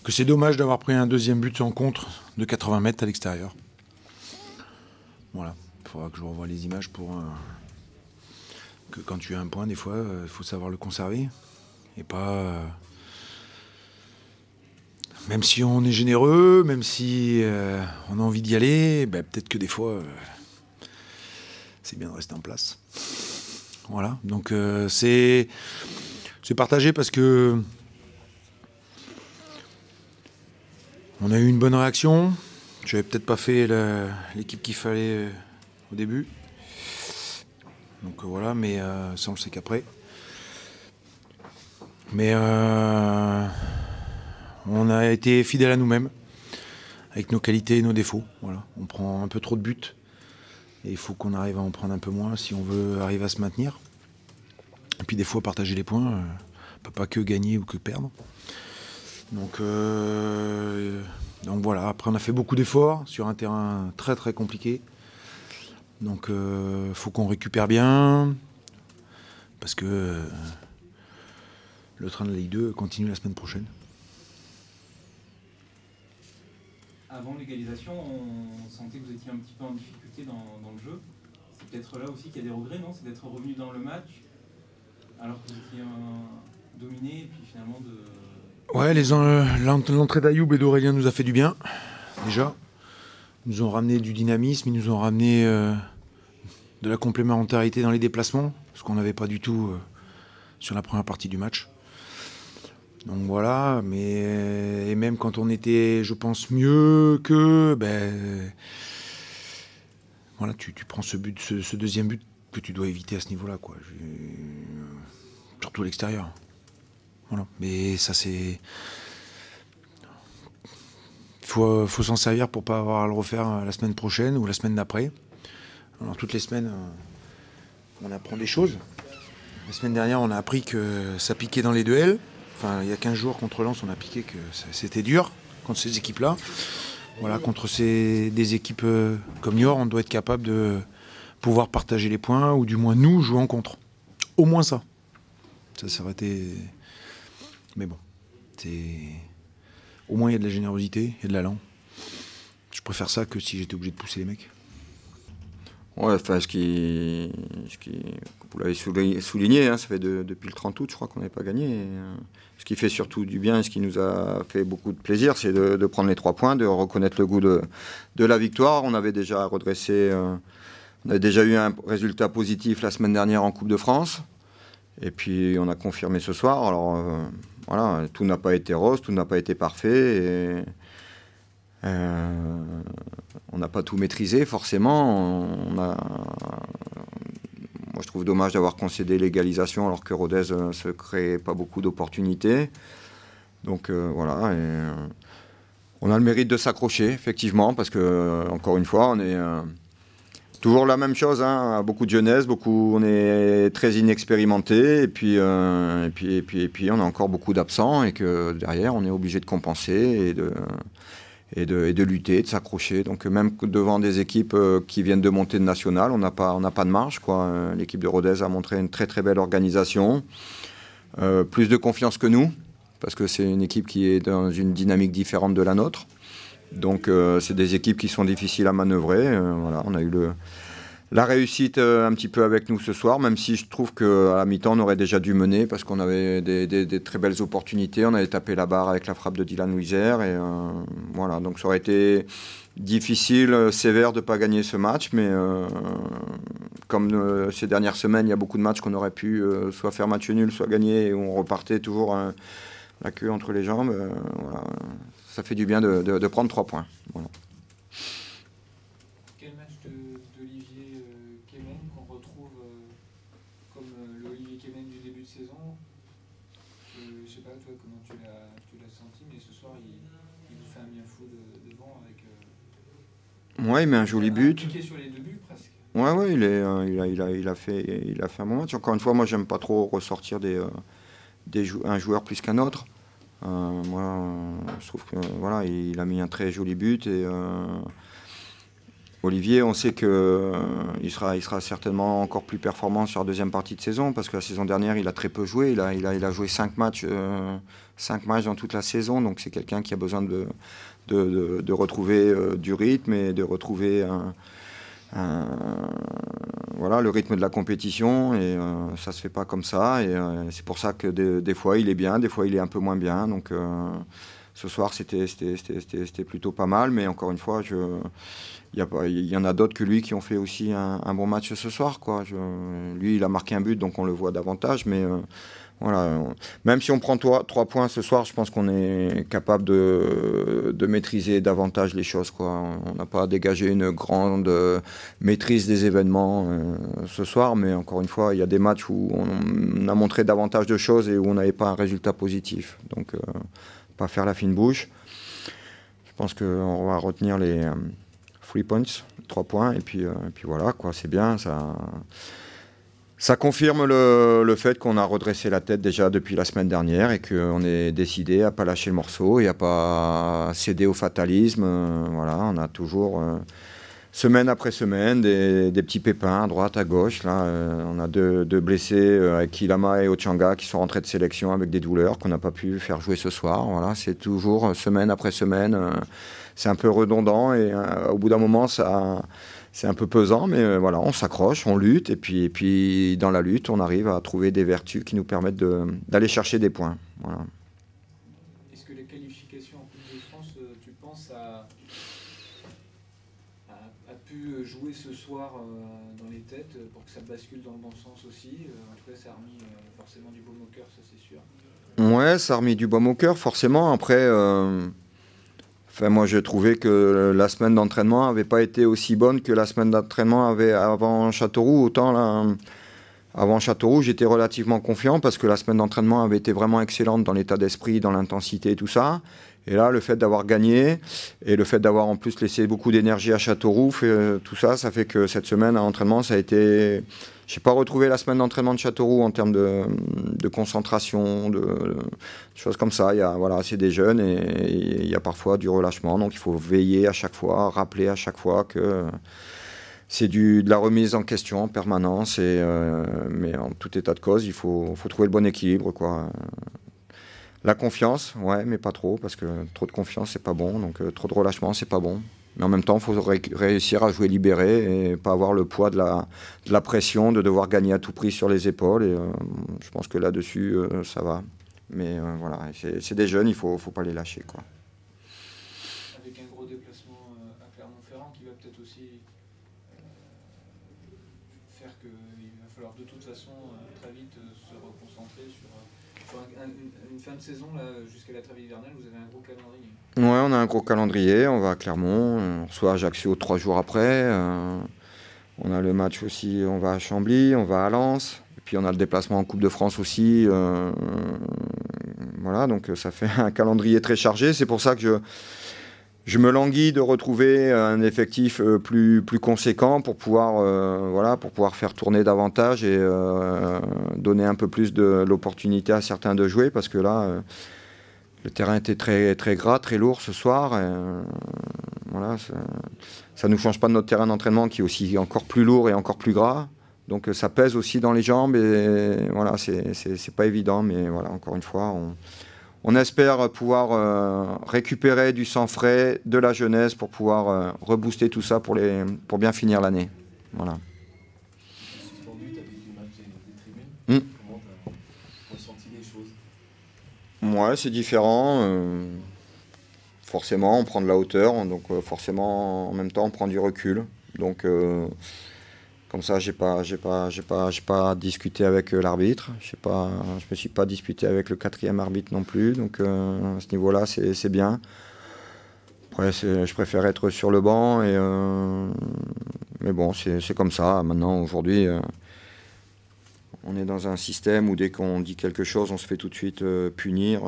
que c'est dommage d'avoir pris un deuxième but en contre de 80 mètres à l'extérieur. Voilà, il faudra que je revoie les images pour que quand tu as un point, des fois, il faut savoir le conserver. Et pas... même si on est généreux, même si on a envie d'y aller, ben, peut-être que des fois, c'est bien de rester en place. Voilà, donc c'est partagé parce que on a eu une bonne réaction. Je n'avais peut-être pas fait l'équipe qu'il fallait au début. Donc voilà, mais ça on le sait qu'après. Mais on a été fidèles à nous-mêmes, avec nos qualités et nos défauts. Voilà. On prend un peu trop de buts. Et il faut qu'on arrive à en prendre un peu moins si on veut arriver à se maintenir. Et puis des fois, partager les points, on ne peut pas que gagner ou que perdre. Donc voilà, après on a fait beaucoup d'efforts sur un terrain très très compliqué. Donc faut qu'on récupère bien, parce que le train de la Ligue 2 continue la semaine prochaine. Avant l'égalisation, on sentait que vous étiez un petit peu en difficulté dans le jeu. C'est peut-être là aussi qu'il y a des regrets, non? C'est d'être revenu dans le match, alors que vous étiez dominé, et puis finalement de... Ouais, l'entrée d'Ayoub et d'Aurélien nous a fait du bien, déjà. Ils nous ont ramené du dynamisme, ils nous ont ramené de la complémentarité dans les déplacements, ce qu'on n'avait pas du tout sur la première partie du match. Donc voilà, et même quand on était, je pense, mieux que, ben, voilà, tu prends ce deuxième but que tu dois éviter à ce niveau-là, quoi. Surtout à l'extérieur. Voilà, mais ça c'est... Faut s'en servir pour pas avoir à le refaire la semaine prochaine ou la semaine d'après. Alors toutes les semaines, on apprend des choses. La semaine dernière, on a appris que ça piquait dans les duels. Enfin, il y a 15 jours contre Lens, on a piqué que c'était dur contre ces équipes-là. Voilà, contre des équipes comme Niort, on doit être capable de pouvoir partager les points, ou du moins nous jouer en contre. Au moins ça. Ça aurait été... Mais bon, au moins il y a de la générosité et de l'allant. Je préfère ça que si j'étais obligé de pousser les mecs. Ouais, enfin, vous l'avez souligné, hein, ça fait depuis le 30 août, je crois qu'on n'avait pas gagné. Ce qui fait surtout du bien, ce qui nous a fait beaucoup de plaisir, c'est de prendre les 3 points, de reconnaître le goût de la victoire. On avait déjà redressé, on avait déjà eu un résultat positif la semaine dernière en Coupe de France. Et puis on a confirmé ce soir. Alors voilà, tout n'a pas été rose, tout n'a pas été parfait. On n'a pas tout maîtrisé, forcément. Moi, je trouve dommage d'avoir concédé l'égalisation alors que Rodez se crée pas beaucoup d'opportunités. Donc voilà. On a le mérite de s'accrocher, effectivement, parce que, encore une fois, on est toujours la même chose. Hein, beaucoup de jeunesse, on est très inexpérimenté, et puis on a encore beaucoup d'absents, et que derrière, on est obligé de compenser et de lutter, de s'accrocher. Donc même devant des équipes qui viennent de monter de national, on n'a pas de marge, quoi. L'équipe de Rodez a montré une très très belle organisation, plus de confiance que nous, parce que c'est une équipe qui est dans une dynamique différente de la nôtre. Donc c'est des équipes qui sont difficiles à manœuvrer. Voilà, on a eu la réussite un petit peu avec nous ce soir, même si je trouve qu'à la mi-temps, on aurait déjà dû mener, parce qu'on avait des très belles opportunités. On avait tapé la barre avec la frappe de Dylan Wiesert. Et voilà, donc ça aurait été difficile, sévère de ne pas gagner ce match. Mais comme ces dernières semaines, il y a beaucoup de matchs qu'on aurait pu soit faire match nul, soit gagner, et on repartait toujours la queue entre les jambes. Voilà. Ça fait du bien de prendre 3 points. Voilà. Quel match d'Olivier Kemen qu'on retrouve comme l'Olivier Kemen du début de saison? Je ne sais pas, toi, comment tu l'as senti, mais ce soir, il vous fait un bien fou devant avec... Ouais, il met un joli but. Il est sur les 2 buts, presque. Ouais, il a fait un bon match. Encore une fois, moi, j'aime pas trop ressortir un joueur plus qu'un autre. Moi, je trouve que voilà, il a mis un très joli but, Olivier, on sait qu'il sera certainement encore plus performant sur la deuxième partie de saison, parce que la saison dernière, il a très peu joué. Il a joué 5 matchs dans toute la saison, donc c'est quelqu'un qui a besoin de retrouver du rythme et de retrouver voilà, le rythme de la compétition, et ça se fait pas comme ça, et c'est pour ça que des fois il est bien, des fois il est un peu moins bien, donc ce soir c'était plutôt pas mal, mais encore une fois il y en a d'autres que lui qui ont fait aussi un bon match ce soir, quoi. Lui il a marqué un but, donc on le voit davantage, mais voilà, même si on prend 3 points ce soir, je pense qu'on est capable de maîtriser davantage les choses, quoi. On n'a pas dégagé une grande maîtrise des événements ce soir, mais encore une fois, il y a des matchs où on a montré davantage de choses et où on n'avait pas un résultat positif. Donc, pas faire la fine bouche. Je pense qu'on va retenir les 3 points, 3 points, et puis voilà, quoi, c'est bien, ça confirme le fait qu'on a redressé la tête déjà depuis la semaine dernière et qu'on est décidé à ne pas lâcher le morceau et à ne pas céder au fatalisme. Voilà, on a toujours, semaine après semaine, des petits pépins à droite, à gauche. Là, on a deux blessés avec Ilama et Ochanga qui sont rentrés de sélection avec des douleurs qu'on n'a pas pu faire jouer ce soir. Voilà, c'est toujours semaine après semaine. C'est un peu redondant et au bout d'un moment, c'est un peu pesant, mais voilà, on s'accroche, on lutte, et puis dans la lutte, on arrive à trouver des vertus qui nous permettent d'aller chercher des points. Voilà. Est-ce que les qualifications en Coupe de France, tu penses, a pu jouer ce soir dans les têtes pour que ça bascule dans le bon sens aussi? En tout cas, ça a remis forcément du baume au cœur, ça c'est sûr. Ouais, ça a remis du baume au cœur, forcément. Après... Enfin, moi, j'ai trouvé que la semaine d'entraînement n'avait pas été aussi bonne que la semaine d'entraînement avant Châteauroux. Autant là, avant Châteauroux, j'étais relativement confiant parce que la semaine d'entraînement avait été vraiment excellente dans l'état d'esprit, dans l'intensité et tout ça. Et là, le fait d'avoir gagné et le fait d'avoir en plus laissé beaucoup d'énergie à Châteauroux, tout ça, ça fait que cette semaine à l'entraînement, ça a été... Je n'ai pas retrouvé la semaine d'entraînement de Châteauroux en termes de concentration, de choses comme ça. Voilà, c'est des jeunes et il y a parfois du relâchement. Donc il faut veiller à chaque fois, rappeler à chaque fois que c'est de la remise en question en permanence. Mais en tout état de cause, il faut trouver le bon équilibre, quoi. La confiance, ouais, mais pas trop, parce que trop de confiance, c'est pas bon. Donc trop de relâchement, c'est pas bon. Mais en même temps, il faut réussir à jouer libéré et pas avoir le poids de la pression, de devoir gagner à tout prix sur les épaules. Et je pense que là-dessus, ça va. Mais voilà, c'est des jeunes, il ne faut pas les lâcher, quoi. Avec un gros déplacement à Clermont-Ferrand qui va peut-être aussi faire qu'il va falloir de toute façon très vite se reconcentrer sur une fin de saison, jusqu'à la trêve hivernale. Vous avez un gros calendrier. Ouais, on a un gros calendrier, on va à Clermont, on reçoit Ajaccio 3 jours après, on a le match aussi, on va à Chambly, on va à Lens, et puis on a le déplacement en Coupe de France aussi, voilà, donc ça fait un calendrier très chargé, c'est pour ça que je me languis de retrouver un effectif plus conséquent pour pouvoir faire tourner davantage et donner un peu plus de l'opportunité à certains de jouer, parce que là... le terrain était très, très gras, très lourd ce soir. Et, voilà, ça ne nous change pas de notre terrain d'entraînement qui est aussi encore plus lourd et encore plus gras. Donc ça pèse aussi dans les jambes et voilà, c'est pas évident. Mais voilà, encore une fois, on espère pouvoir récupérer du sang frais, de la jeunesse pour pouvoir rebooster tout ça pour bien finir l'année. Voilà. Ouais, c'est différent. Forcément, on prend de la hauteur, donc forcément, en même temps, on prend du recul. Donc, comme ça, j'ai pas discuté avec l'arbitre. Je me suis pas disputé avec le 4e arbitre non plus. Donc, à ce niveau-là, c'est bien. Après, je préfère être sur le banc. Mais bon, c'est comme ça. Maintenant, aujourd'hui... on est dans un système où dès qu'on dit quelque chose, on se fait tout de suite punir,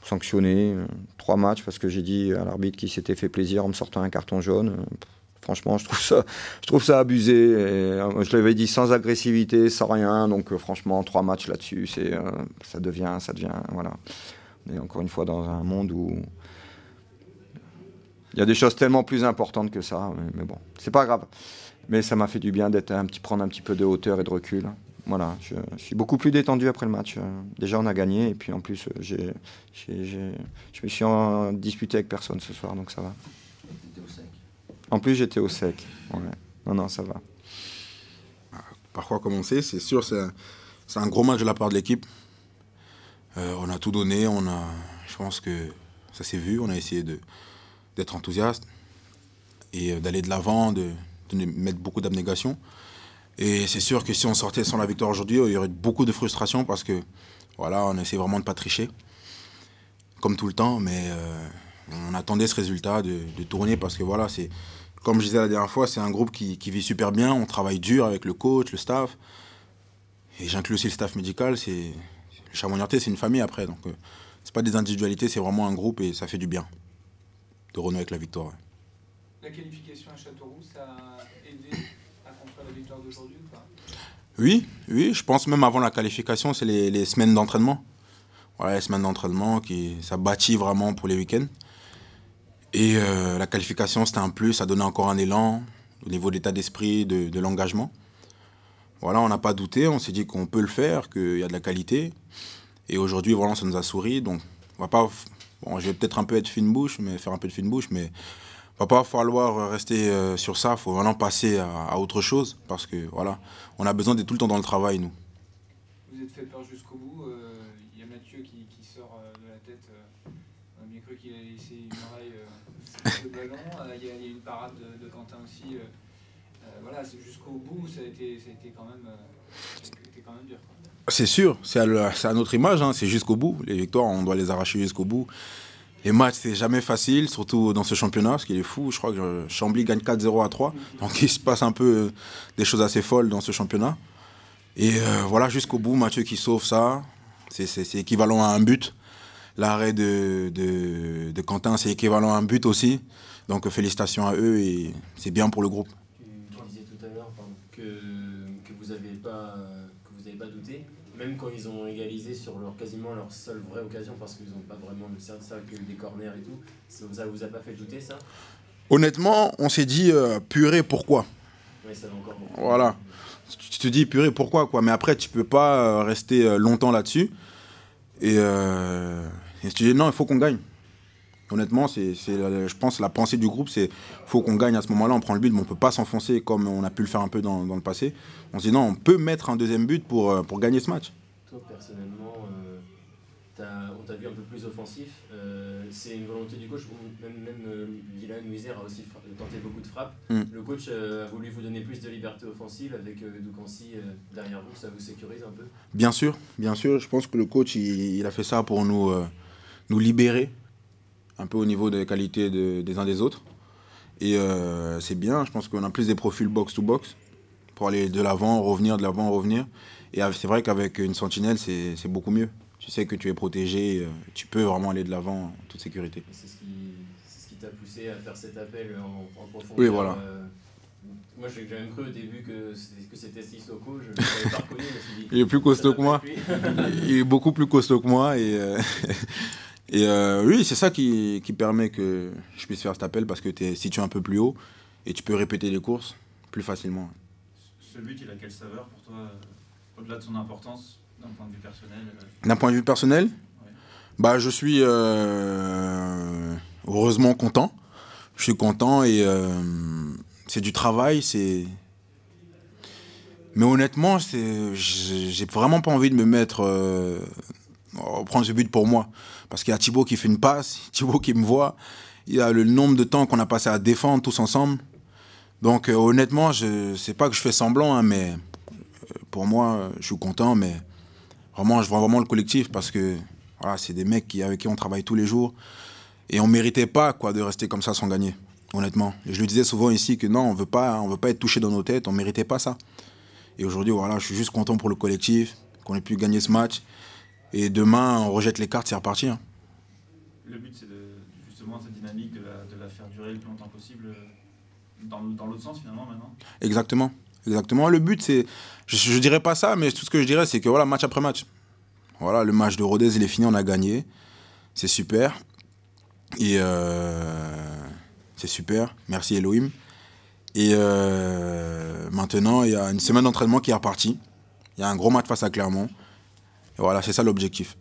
sanctionner. 3 matchs parce que j'ai dit à l'arbitre qu'il s'était fait plaisir en me sortant un carton jaune. Franchement, je trouve ça abusé. Et, je l'avais dit sans agressivité, sans rien. Donc franchement, 3 matchs là-dessus, ça devient, voilà. On est encore une fois dans un monde où Il y a des choses tellement plus importantes que ça, mais bon, c'est pas grave. Mais ça m'a fait du bien prendre un petit peu de hauteur et de recul. Voilà, je suis beaucoup plus détendu après le match. Déjà, on a gagné, et puis en plus, je me suis disputé avec personne ce soir, donc ça va. T'étais au sec. En plus, j'étais au sec. Ouais. Non, ça va. Par quoi commencer? C'est sûr, c'est un gros match de la part de l'équipe. On a tout donné, je pense que ça s'est vu, on a essayé d'être enthousiaste et d'aller de l'avant, de mettre beaucoup d'abnégation. Et c'est sûr que si on sortait sans la victoire aujourd'hui, il y aurait beaucoup de frustration parce que voilà, on essaie vraiment de ne pas tricher, comme tout le temps, mais on attendait ce résultat de tourner parce que voilà, comme je disais la dernière fois, c'est un groupe qui vit super bien, on travaille dur avec le coach, le staff, et j'inclus aussi le staff médical, le Chamonix-Niortais, c'est une famille après, donc c'est pas des individualités, c'est vraiment un groupe et ça fait du bien de renouer avec la victoire. Ouais. La qualification à Châteauroux, ça a aidé à construire la victoire d'aujourd'hui ou pas? Oui, je pense même avant la qualification, c'est les semaines d'entraînement. Voilà, les semaines d'entraînement, ça bâtit vraiment pour les week-ends. Et la qualification, c'était un plus, ça donnait encore un élan au niveau de l'état d'esprit, de l'engagement. Voilà, on n'a pas douté, on s'est dit qu'on peut le faire, qu'il y a de la qualité. Et aujourd'hui, voilà, ça nous a souri. Donc, on va pas, bon, je vais peut-être un peu être fine bouche, faire un peu de fine bouche, mais va pas falloir rester sur ça. Il faut vraiment passer à autre chose, parce que voilà, on a besoin d'être tout le temps dans le travail, nous. Vous êtes fait peur jusqu'au bout. Il y a Mathieu qui sort de la tête. On a bien cru qu'il allait laisser une oreille sur le ballon. Il y a une parade de Quentin aussi. Voilà, c'est jusqu'au bout, ça a été quand même dur. C'est sûr, c'est à notre image, hein, c'est jusqu'au bout. Les victoires, on doit les arracher jusqu'au bout. Les matchs, c'est jamais facile, surtout dans ce championnat, ce qui est fou. Je crois que Chambly gagne 4-0 à 3. Donc il se passe un peu des choses assez folles dans ce championnat. Et voilà, jusqu'au bout, Mathieu qui sauve ça. C'est équivalent à un but. L'arrêt de Quentin, c'est équivalent à un but aussi. Donc félicitations à eux et c'est bien pour le groupe. Tu disais tout à l'heure que vous n'avez pas douté, même quand ils ont égalisé sur quasiment leur seule vraie occasion, parce qu'ils n'ont pas vraiment le cercle que des corners et tout. Ça vous a pas fait douter, ça? Honnêtement, on s'est dit purée, pourquoi? Oui, ça va encore beaucoup. Voilà. Tu te dis purée, pourquoi quoi? Mais après, tu peux pas rester longtemps là-dessus. Et tu dis non, il faut qu'on gagne. Honnêtement, je pense la pensée du groupe, c'est faut qu'on gagne à ce moment-là, on prend le but, mais on ne peut pas s'enfoncer comme on a pu le faire un peu dans le passé. On se dit non, on peut mettre un deuxième but pour gagner ce match. Toi, personnellement, on t'a vu un peu plus offensif. C'est une volonté du coach. Même Dylan Nuiser a aussi tenté beaucoup de frappes. Le coach a voulu vous donner plus de liberté offensive avec Doukancy derrière vous. Ça vous sécurise un peu? Bien sûr. Je pense que le coach, il a fait ça pour nous libérer un peu au niveau des qualités des uns des autres. Et c'est bien, je pense qu'on a plus des profils box-to-box pour aller de l'avant, revenir, de l'avant, revenir. Et c'est vrai qu'avec une sentinelle, c'est beaucoup mieux. Tu sais que tu es protégé, tu peux vraiment aller de l'avant en toute sécurité. C'est ce qui t'a poussé à faire cet appel en profondeur. Oui, voilà. Moi, j'ai même cru au début que c'était Sissoko. Je ne l'avais pas reconnu. Il est plus costaud que moi. Il est beaucoup plus costaud que moi. Et oui, c'est ça qui permet que je puisse faire cet appel, parce que tu es situé un peu plus haut et tu peux répéter les courses plus facilement. Ce but, il a quelle saveur pour toi, au-delà de son importance, d'un point de vue personnel? D'un point de vue personnel, ouais. Bah, je suis heureusement content. Je suis content et c'est du travail. Mais honnêtement, j'ai vraiment pas envie de me mettre... prendre ce but pour moi. Parce qu'il y a Thibaut qui fait une passe, Thibaut qui me voit. Il y a le nombre de temps qu'on a passé à défendre tous ensemble. Donc honnêtement, c'est pas que je fais semblant, hein, mais pour moi, je suis content. Mais vraiment, je vois vraiment le collectif, parce que voilà, c'est des mecs avec qui on travaille tous les jours. Et on méritait pas de rester comme ça sans gagner, honnêtement. Et je le disais souvent ici que non, on veut pas être touché dans nos têtes, on méritait pas ça. Et aujourd'hui, voilà, je suis juste content pour le collectif, qu'on ait pu gagner ce match. Et demain, on rejette les cartes, c'est reparti. Hein. Le but, c'est justement cette dynamique de la faire durer le plus longtemps possible, dans l'autre sens finalement maintenant. Exactement. Le but, c'est... Je dirais pas ça, mais tout ce que je dirais, c'est que voilà, match après match. Voilà, le match de Rodez, il est fini, on a gagné. C'est super. Et c'est super, merci Elohim. Et maintenant, il y a une semaine d'entraînement qui est repartie. Il y a un gros match face à Clermont. Et voilà, c'est ça l'objectif.